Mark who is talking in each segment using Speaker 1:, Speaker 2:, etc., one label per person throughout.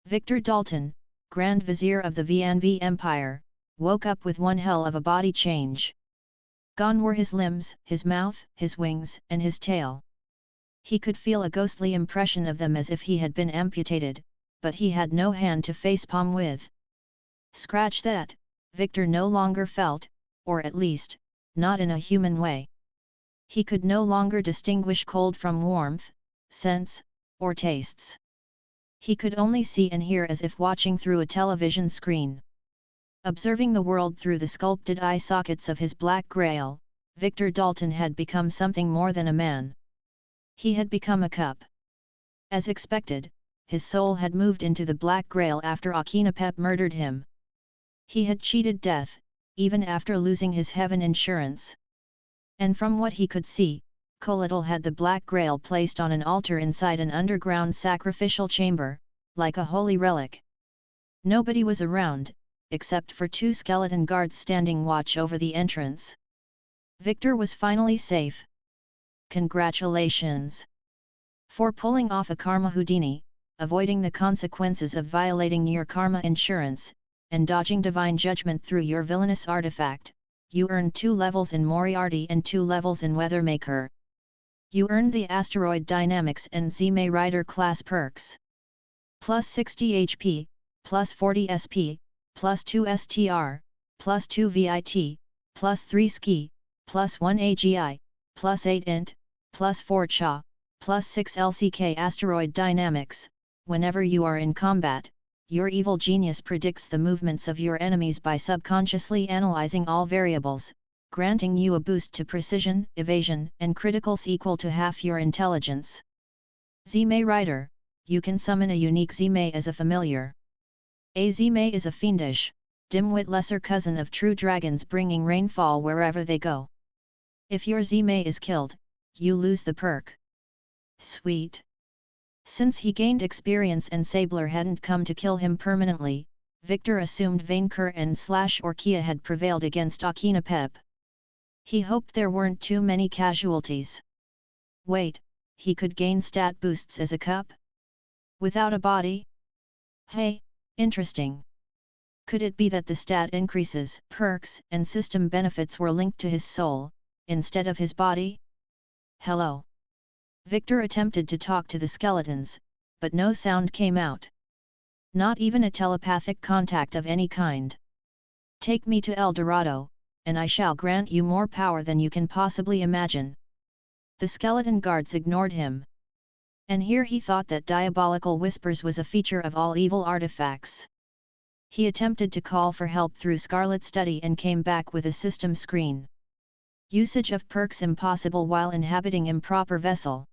Speaker 1: Victor Dalton, Grand Vizier of the VNV Empire, woke up with one hell of a body change. Gone were his limbs, his mouth, his wings, and his tail. He could feel a ghostly impression of them as if he had been amputated, but he had no hand to facepalm with. Scratch that, Victor no longer felt, or at least, not in a human way. He could no longer distinguish cold from warmth, scents, or tastes. He could only see and hear as if watching through a television screen. Observing the world through the sculpted eye sockets of his black grail, Victor Dalton had become something more than a man. He had become a cup. As expected, his soul had moved into the black grail after Akinapep murdered him. He had cheated death, even after losing his heaven insurance. And from what he could see, Colittle had the Black Grail placed on an altar inside an underground sacrificial chamber, like a holy relic. Nobody was around, except for two skeleton guards standing watch over the entrance. Victor was finally safe. Congratulations! For pulling off a karma Houdini, avoiding the consequences of violating your karma insurance, and dodging divine judgment through your villainous artifact, you earned 2 levels in Moriarty and 2 levels in Weathermaker. You earned the Asteroid Dynamics and Zime Rider class perks. Plus 60 HP, plus 40 SP, plus 2 STR, plus 2 VIT, plus 3 Ski, plus 1 AGI, plus 8 Int, plus 4 Cha, plus 6 LCK Asteroid Dynamics. Whenever you are in combat, your evil genius predicts the movements of your enemies by subconsciously analyzing all variables, granting you a boost to precision, evasion, and criticals equal to half your intelligence. Zime Rider, you can summon a unique Zime as a familiar. A Zime is a fiendish, dim-wit lesser cousin of true dragons bringing rainfall wherever they go. If your Zime is killed, you lose the perk. Sweet. Since he gained experience and Sabler hadn't come to kill him permanently, Victor assumed Vainqueur and Orkia had prevailed against Akinapep. He hoped there weren't too many casualties. Wait, he could gain stat boosts as a cup? Without a body? Hey, interesting. Could it be that the stat increases, perks, and system benefits were linked to his soul, instead of his body? Hello. Victor attempted to talk to the skeletons, but no sound came out. Not even a telepathic contact of any kind. Take me to El Dorado, and I shall grant you more power than you can possibly imagine. The skeleton guards ignored him. And here he thought that diabolical whispers was a feature of all evil artifacts. He attempted to call for help through Scarlet Study and came back with a system screen. Usage of perks impossible while inhabiting improper vessel.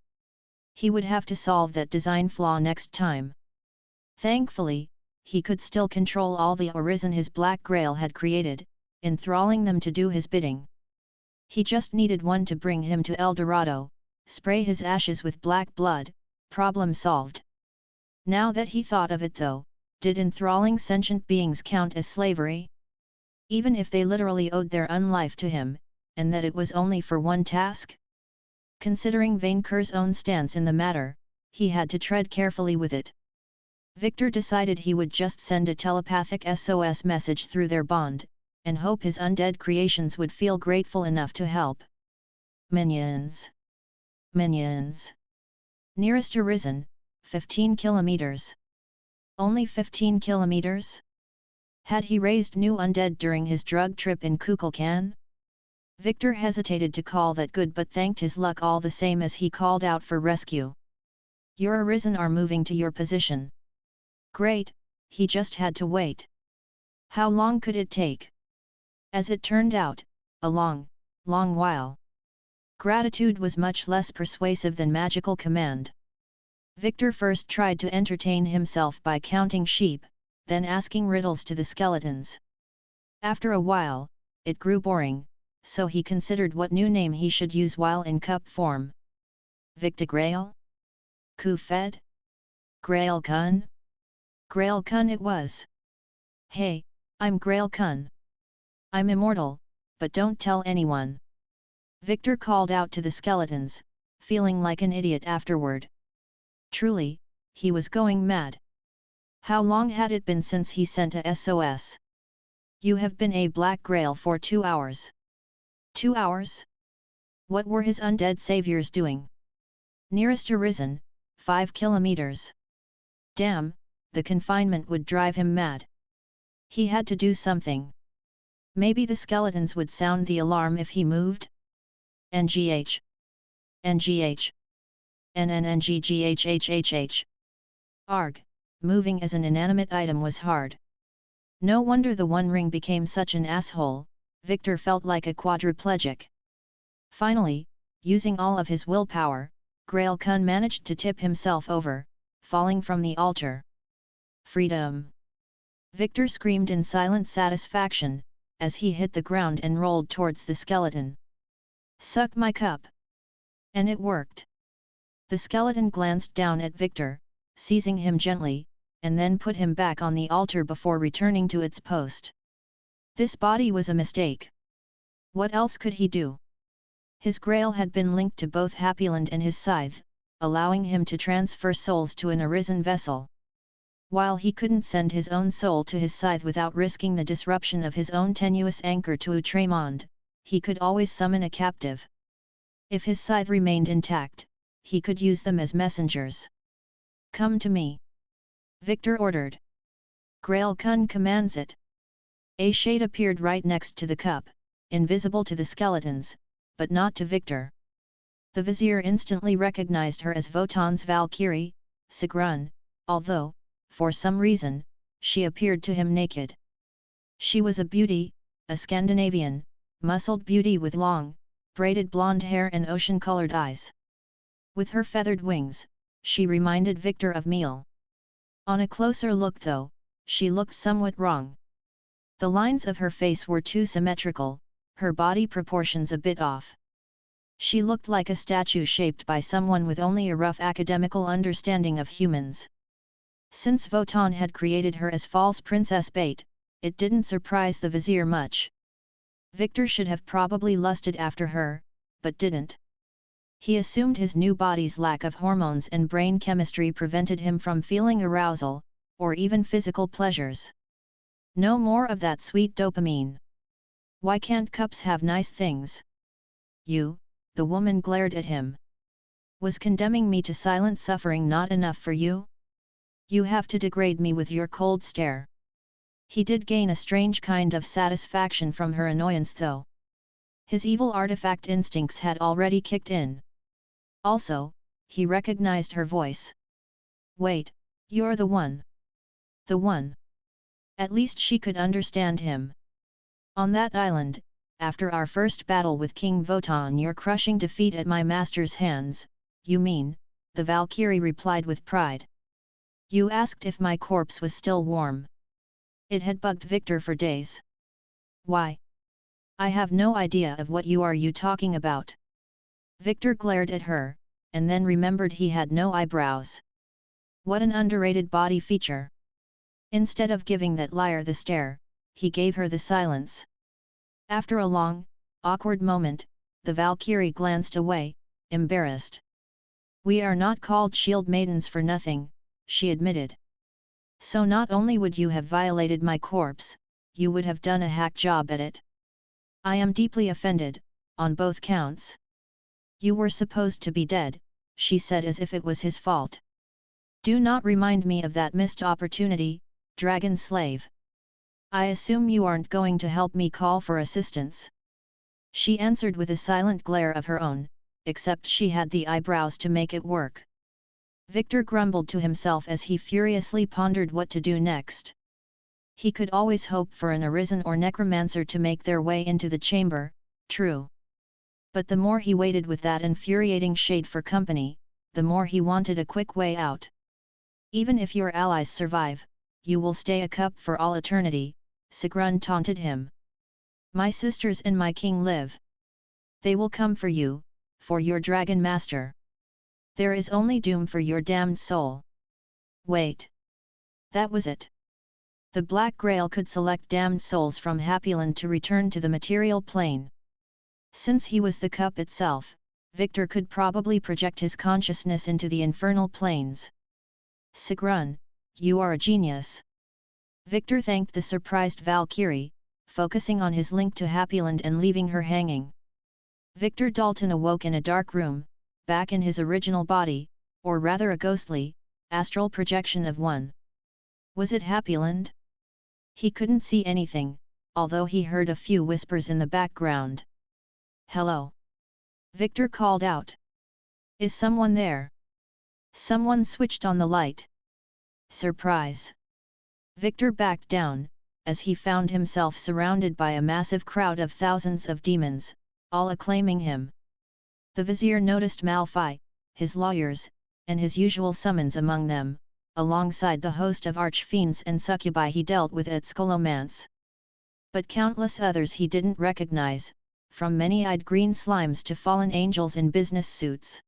Speaker 1: He would have to solve that design flaw next time. Thankfully, he could still control all the Arisen his Black Grail had created, enthralling them to do his bidding. He just needed one to bring him to El Dorado, spray his ashes with black blood, problem solved. Now that he thought of it though, did enthralling sentient beings count as slavery? Even if they literally owed their unlife to him, and that it was only for one task? Considering Vainqueur's own stance in the matter, he had to tread carefully with it. Victor decided he would just send a telepathic SOS message through their bond, and hope his undead creations would feel grateful enough to help. Minions. Minions. Nearest Arisen, 15 kilometers. Only 15 kilometers? Had he raised new undead during his drug trip in Kukulkan? Victor hesitated to call that good but thanked his luck all the same as he called out for rescue. Your Arisen are moving to your position. Great, he just had to wait. How long could it take? As it turned out, a long while. Gratitude was much less persuasive than magical command. Victor first tried to entertain himself by counting sheep, then asking riddles to the skeletons. After a while, it grew boring, so he considered what new name he should use while in cup form. Victor Grail? Ku-Fed? Grail Kun? Grail Kun it was. Hey, I'm Grail Kun. I'm immortal, but don't tell anyone. Victor called out to the skeletons, feeling like an idiot afterward. Truly, he was going mad. How long had it been since he sent a SOS? You have been a Black Grail for 2 hours. 2 hours? What were his undead saviors doing? Nearest horizon, 5 kilometers. Damn, the confinement would drive him mad. He had to do something. Maybe the skeletons would sound the alarm if he moved? NGH. NGH. NNNGGHHHH. Arg, moving as an inanimate item was hard. No wonder the One Ring became such an asshole. Victor felt like a quadriplegic. Finally, using all of his willpower, Grail Kun managed to tip himself over, falling from the altar. Freedom! Victor screamed in silent satisfaction, as he hit the ground and rolled towards the skeleton. Suck my cup! And it worked. The skeleton glanced down at Victor, seizing him gently, and then put him back on the altar before returning to its post. This body was a mistake. What else could he do? His grail had been linked to both Happyland and his scythe, allowing him to transfer souls to an arisen vessel. While he couldn't send his own soul to his scythe without risking the disruption of his own tenuous anchor to Outremont, he could always summon a captive. If his scythe remained intact, he could use them as messengers. Come to me! Victor ordered. Grail Kun commands it. A shade appeared right next to the cup, invisible to the skeletons, but not to Victor. The vizier instantly recognized her as Votan's Valkyrie, Sigrun, although, for some reason, she appeared to him naked. She was a beauty, a Scandinavian, muscled beauty with long, braided blonde hair and ocean-colored eyes. With her feathered wings, she reminded Victor of Meal. On a closer look though, she looked somewhat wrong. The lines of her face were too symmetrical, her body proportions a bit off. She looked like a statue shaped by someone with only a rough academical understanding of humans. Since Votan had created her as false princess bait, it didn't surprise the vizier much. Victor should have probably lusted after her, but didn't. He assumed his new body's lack of hormones and brain chemistry prevented him from feeling arousal, or even physical pleasures. No more of that sweet dopamine. Why can't cups have nice things? You, the woman glared at him. Was condemning me to silent suffering not enough for you? You have to degrade me with your cold stare. He did gain a strange kind of satisfaction from her annoyance though. His evil artifact instincts had already kicked in. Also, he recognized her voice. Wait, you're the one. The one. At least she could understand him. On that island, after our first battle with King Votan, your crushing defeat at my master's hands, you mean, the Valkyrie replied with pride. You asked if my corpse was still warm. It had bugged Victor for days. Why? I have no idea of what you are talking about. Victor glared at her, and then remembered he had no eyebrows. What an underrated body feature. Instead of giving that liar the stare, he gave her the silence. After a long, awkward moment, the Valkyrie glanced away, embarrassed. We are not called shield maidens for nothing, she admitted. So not only would you have violated my corpse, you would have done a hack job at it. I am deeply offended, on both counts. You were supposed to be dead, she said as if it was his fault. Do not remind me of that missed opportunity, dragon slave. I assume you aren't going to help me call for assistance. She answered with a silent glare of her own, except she had the eyebrows to make it work. Victor grumbled to himself as he furiously pondered what to do next. He could always hope for an arisen or necromancer to make their way into the chamber, true. But the more he waited with that infuriating shade for company, the more he wanted a quick way out. Even if your allies survive, you will stay a cup for all eternity, Sigrun taunted him. My sisters and my king live. They will come for you, for your dragon master. There is only doom for your damned soul. Wait. That was it. The Black Grail could select damned souls from Happyland to return to the material plane. Since he was the cup itself, Victor could probably project his consciousness into the infernal planes. Sigrun, you are a genius. Victor thanked the surprised Valkyrie, focusing on his link to Happyland and leaving her hanging. Victor Dalton awoke in a dark room, back in his original body, or rather a ghostly, astral projection of one. Was it Happyland? He couldn't see anything, although he heard a few whispers in the background. "Hello?" Victor called out. "Is someone there?" Someone switched on the light. Surprise! Victor backed down, as he found himself surrounded by a massive crowd of thousands of demons, all acclaiming him. The vizier noticed Malphite, his lawyers, and his usual summons among them, alongside the host of archfiends and succubi he dealt with at Scholomance. But countless others he didn't recognize, from many-eyed green slimes to fallen angels in business suits.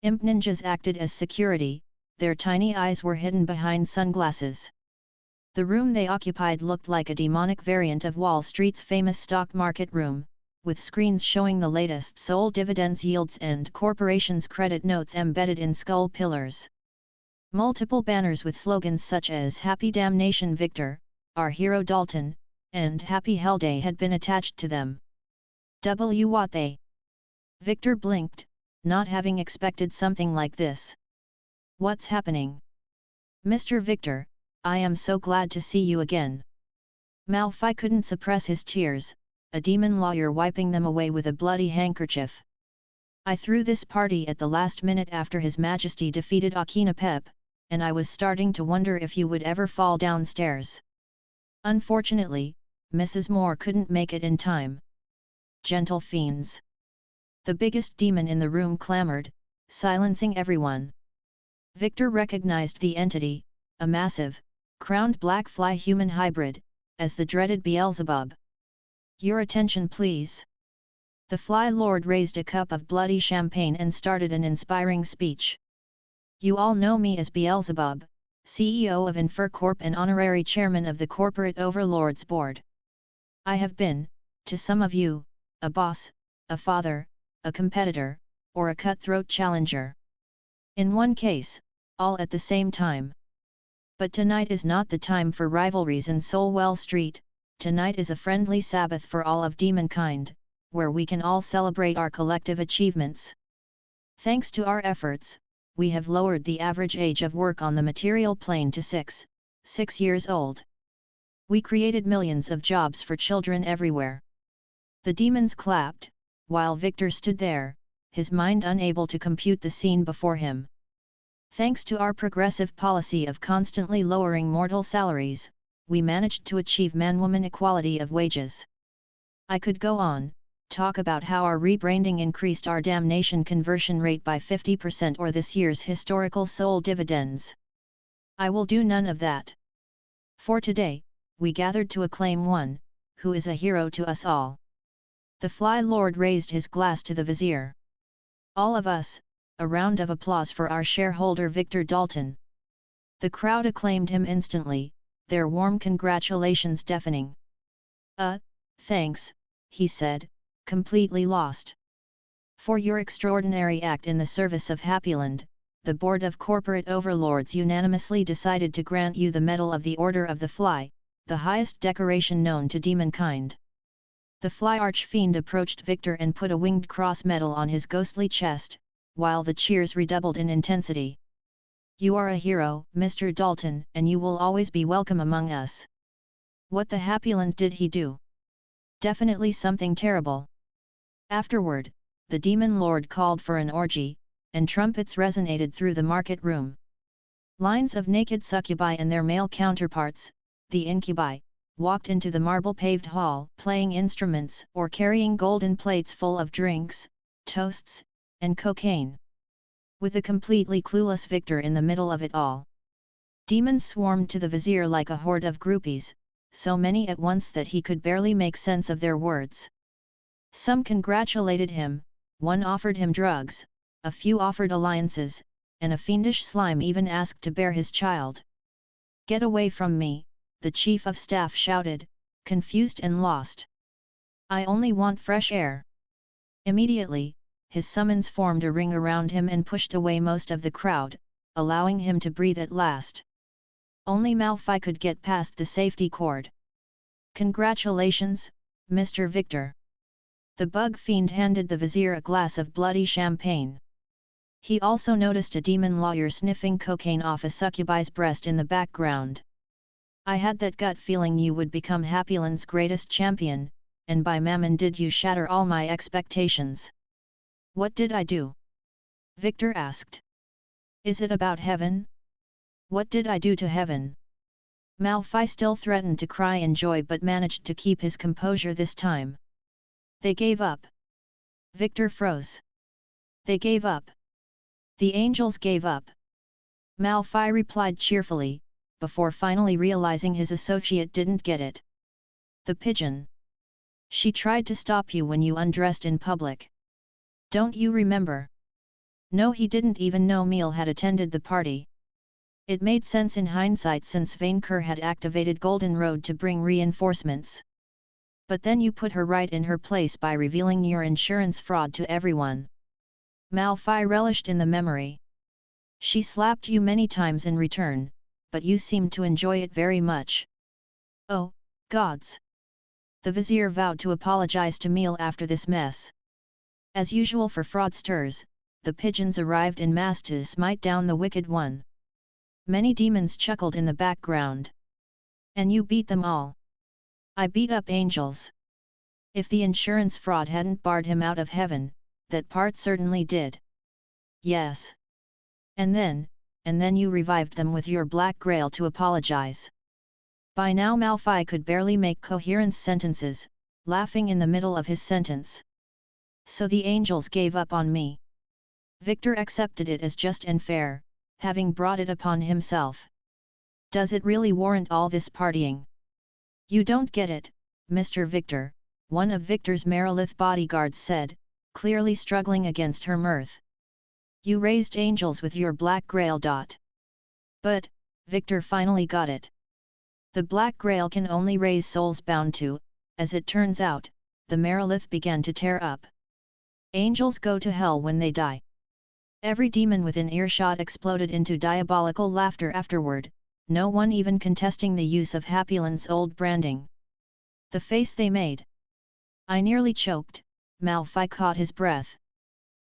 Speaker 1: Imp ninjas acted as security, their tiny eyes were hidden behind sunglasses. The room they occupied looked like a demonic variant of Wall Street's famous stock market room, with screens showing the latest SOL dividends yields and corporations' credit notes embedded in skull pillars. Multiple banners with slogans such as "Happy Damnation Victor," "Our Hero Dalton," and "Happy Hell Day" had been attached to them. What they? Victor blinked, not having expected something like this. "What's happening?" "Mr. Victor, I am so glad to see you again." Malphite couldn't suppress his tears, a demon lawyer wiping them away with a bloody handkerchief. "I threw this party at the last minute after His Majesty defeated Akinapep, and I was starting to wonder if you would ever fall downstairs. Unfortunately, Mrs. Moore couldn't make it in time." "Gentle fiends!" the biggest demon in the room clamored, silencing everyone. Victor recognized the entity, a massive, crowned black fly human hybrid, as the dreaded Beelzebub. "Your attention please." The Fly Lord raised a cup of bloody champagne and started an inspiring speech. "You all know me as Beelzebub, CEO of Infer Corp and honorary chairman of the Corporate Overlords Board. I have been, to some of you, a boss, a father, a competitor, or a cutthroat challenger. In one case, all at the same time. But tonight is not the time for rivalries in Solwell Street. Tonight is a friendly Sabbath for all of demonkind, where we can all celebrate our collective achievements. Thanks to our efforts, we have lowered the average age of work on the material plane to 6 years old. We created millions of jobs for children everywhere." The demons clapped, while Victor stood there, his mind unable to compute the scene before him. "Thanks to our progressive policy of constantly lowering mortal salaries, we managed to achieve man-woman equality of wages. I could go on, talk about how our rebranding increased our damnation conversion rate by 50% or this year's historical SOL dividends. I will do none of that. For today, we gathered to acclaim one, who is a hero to us all." The Fly Lord raised his glass to the vizier. "All of us, a round of applause for our shareholder Victor Dalton." The crowd acclaimed him instantly, their warm congratulations deafening. Thanks," he said, completely lost. "For your extraordinary act in the service of Happyland, the Board of Corporate Overlords unanimously decided to grant you the Medal of the Order of the Fly, the highest decoration known to demonkind." The Fly Archfiend approached Victor and put a winged cross medal on his ghostly chest, while the cheers redoubled in intensity. "You are a hero, Mr. Dalton, and you will always be welcome among us." What the Happyland did he do? Definitely something terrible. Afterward, the Demon Lord called for an orgy, and trumpets resonated through the market room. Lines of naked succubi and their male counterparts, the incubi, walked into the marble-paved hall, playing instruments or carrying golden plates full of drinks, toasts, and cocaine. With a completely clueless Victor in the middle of it all. Demons swarmed to the vizier like a horde of groupies, so many at once that he could barely make sense of their words. Some congratulated him, one offered him drugs, a few offered alliances, and a fiendish slime even asked to bear his child. "Get away from me," the chief of staff shouted, confused and lost. "I only want fresh air." Immediately, his summons formed a ring around him and pushed away most of the crowd, allowing him to breathe at last. Only Malphite could get past the safety cord. "Congratulations, Mr. Victor." The bug fiend handed the vizier a glass of bloody champagne. He also noticed a demon lawyer sniffing cocaine off a succubi's breast in the background. "I had that gut feeling you would become Happyland's greatest champion, and by mammon did you shatter all my expectations." "What did I do?" Victor asked. "Is it about heaven? What did I do to heaven?" Malphite still threatened to cry in joy but managed to keep his composure this time. "They gave up." Victor froze. "They gave up. The angels gave up." Malphite replied cheerfully, before finally realizing his associate didn't get it. "The pigeon. She tried to stop you when you undressed in public. Don't you remember?" No, he didn't even know Miel had attended the party. It made sense in hindsight since Vainqueur had activated Golden Road to bring reinforcements. "But then you put her right in her place by revealing your insurance fraud to everyone." Malphite relished in the memory. "She slapped you many times in return, but you seemed to enjoy it very much." "Oh, gods!" The vizier vowed to apologize to Miel after this mess. As usual for fraudsters, the pigeons arrived in mass to smite down the wicked one. Many demons chuckled in the background. "And you beat them all." "I beat up angels." If the insurance fraud hadn't barred him out of heaven, that part certainly did. "Yes. And then you revived them with your black grail to apologize." By now Malphite could barely make coherent sentences, laughing in the middle of his sentence. "So the angels gave up on me." Victor accepted it as just and fair, having brought it upon himself. "Does it really warrant all this partying?" "You don't get it, Mr. Victor," one of Victor's Merilith bodyguards said, clearly struggling against her mirth. "You raised angels with your black grail. But," Victor finally got it. "The black grail can only raise souls bound to, as it turns out," the Merilith began to tear up. "Angels go to hell when they die." Every demon within earshot exploded into diabolical laughter afterward, no one even contesting the use of Happyland's old branding. The face they made! "I nearly choked," Malphite caught his breath.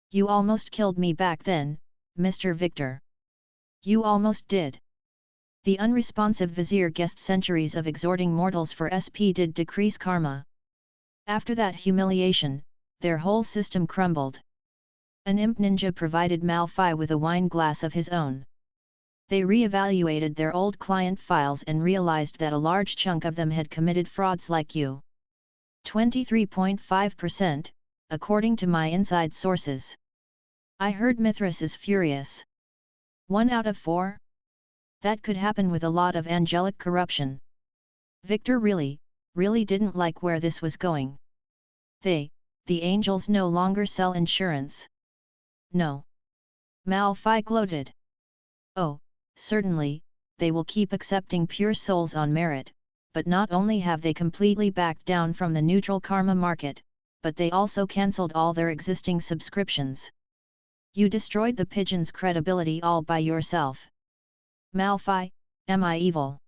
Speaker 1: "You almost killed me back then, Mr. Victor. You almost did." The unresponsive vizier guessed centuries of exhorting mortals for SP did decrease karma. After that humiliation, their whole system crumbled. An imp ninja provided Malphite with a wine glass of his own. They re-evaluated their old client files and realized that a large chunk of them had committed frauds like you. 23.5%, according to my inside sources. I heard Mithras is furious. 1 out of 4? That could happen with a lot of angelic corruption. Victor really didn't like where this was going. The angels no longer sell insurance. No. Malphite gloated. "Oh, certainly, they will keep accepting pure souls on merit, but not only have they completely backed down from the neutral karma market, but they also cancelled all their existing subscriptions. You destroyed the pigeon's credibility all by yourself." "Malphite, am I evil?"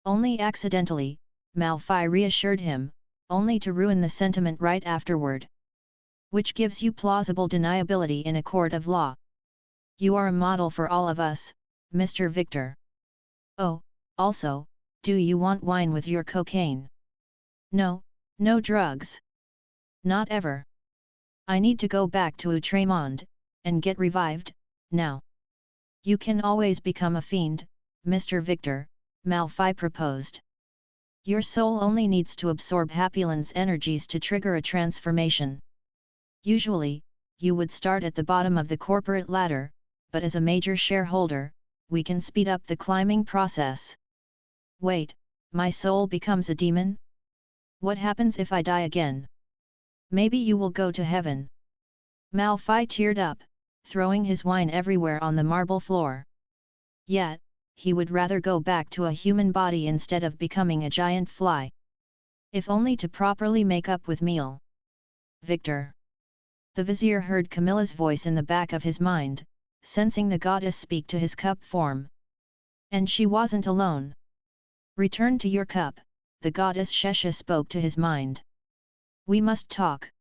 Speaker 1: "Only accidentally," Malphite reassured him, only to ruin the sentiment right afterward. "Which gives you plausible deniability in a court of law. You are a model for all of us, Mr. Victor. Oh, also, do you want wine with your cocaine?" "No, no drugs. Not ever. I need to go back to Outremont, and get revived, now." "You can always become a fiend, Mr. Victor," Malphite proposed. "Your soul only needs to absorb Happyland's energies to trigger a transformation. Usually, you would start at the bottom of the corporate ladder, but as a major shareholder, we can speed up the climbing process." "Wait, my soul becomes a demon? What happens if I die again?" "Maybe you will go to heaven." Malphite teared up, throwing his wine everywhere on the marble floor. Yet, he would rather go back to a human body instead of becoming a giant fly. If only to properly make up with Miel. "Victor." The vizier heard Camilla's voice in the back of his mind, sensing the goddess speak to his cup form. And she wasn't alone. Return to your cup, the goddess Shesha spoke to his mind. We must talk.